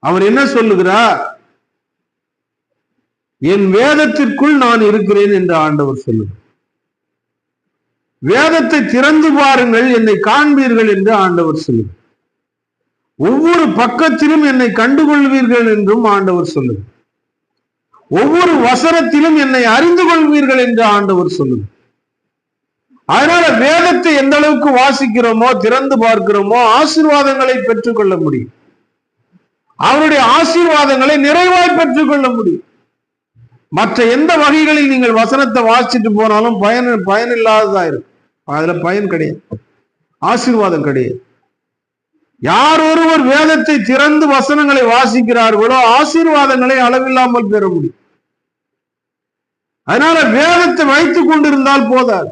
அவர் என்ன சொல்லுகிறார்? என் வேதத்திற்குள் நான் இருக்கிறேன் என்று ஆண்டவர் சொல்லுகிறார். வேதத்தை திறந்து பாருங்கள், என்னை காண்பீர்கள் என்று ஆண்டவர் சொல்லுகிறார். ஒவ்வொரு பக்கத்திலும் என்னை கண்டுகொள்வீர்கள் என்றும் ஆண்டவர் சொல்லுகிறார். ஒவ்வொரு வசனத்திலும் என்னை அறிந்து கொள்வீர்கள் என்று ஆண்டவர் சொல்லுகிறார். அதனால வேதத்தை எந்த அளவுக்கு வாசிக்கிறோமோ, திறந்து பார்க்கிறோமோ, ஆசீர்வாதங்களை பெற்றுக் கொள்ள முடியும். அவருடைய ஆசீர்வாதங்களை நிறைவாய் பெற்றுக் கொள்ள முடியும். மற்ற எந்த வகைகளில் நீங்கள் வசனத்தை வாசிச்சுட்டு போனாலும் பயன் இல்லாததா இருக்கும். அதுல பயன் கிடையாது, ஆசீர்வாதம் கிடையாது. யார் ஒருவர் வேதத்தை திறந்து வசனங்களை வாசிக்கிறார்களோ ஆசீர்வாதங்களை அளவில்லாமல் பெற முடியும். அதனால வேதத்தை வைத்துக் கொண்டிருந்தால் போதாது.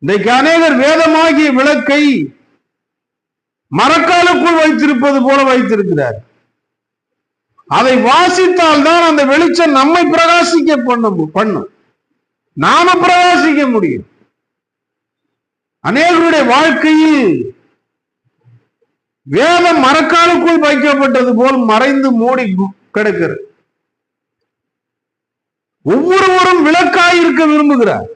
இன்றைக்கு அநேகர் வேதமாகிய விளக்கை மரக்காலுக்குள் வைத்திருப்பது போல வைத்திருக்கிறார். அதை வாசித்தால் தான் அந்த வெளிச்சம் நம்மை பிரகாசிக்க பண்ணும், நாம பிரகாசிக்க முடியும். அநேகருடைய வாழ்க்கையில் வேதம் மரக்காலுக்குள் வைக்கப்பட்டது போல் மறைந்து மூடி கிடக்கிறது. ஒவ்வொருவரும் விளக்காயிருக்க விரும்புகிறார்.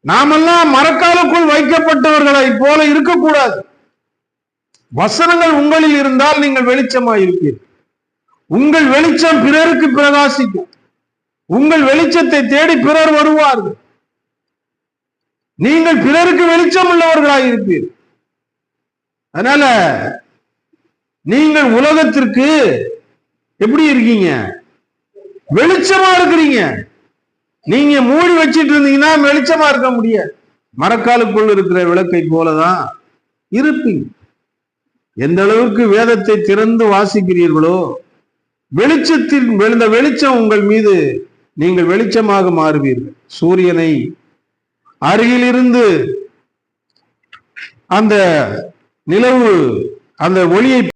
நாமெல்லாம் மரக்காலுக்குள் வைக்கப்பட்டவர்களை போல இருக்கக்கூடாது. வசனங்கள் உங்களில் இருந்தால் நீங்கள் வெளிச்சமாயிருப்பீர்கள். உங்கள் வெளிச்சம் பிறருக்கு பிரகாசிக்கும். உங்கள் வெளிச்சத்தை தேடி பிறர் வருவார்கள். நீங்கள் பிறருக்கு வெளிச்சம் உள்ளவர்களாயிருப்பீர்கள். அதனால நீங்கள் உலகத்திற்கு எப்படி இருக்கீங்க? வெளிச்சமா இருக்கிறீங்க. நீங்க மூடி வச்சிட்டு இருந்தீங்கன்னா வெளிச்சமா இருக்க முடியாது. மரக்காலுக்குள் இருக்கிற விளக்கை போலதான் இருப்பீங்க. எந்த அளவுக்கு வேதத்தை திறந்து வாசிக்கிறீர்களோ வெளிச்சத்தின் விழுந்த வெளிச்சம் உங்கள் மீது நீங்கள் வெளிச்சமாக மாறுவீர்கள். சூரியனை அருகிலிருந்து அந்த நிலவு அந்த ஒளியை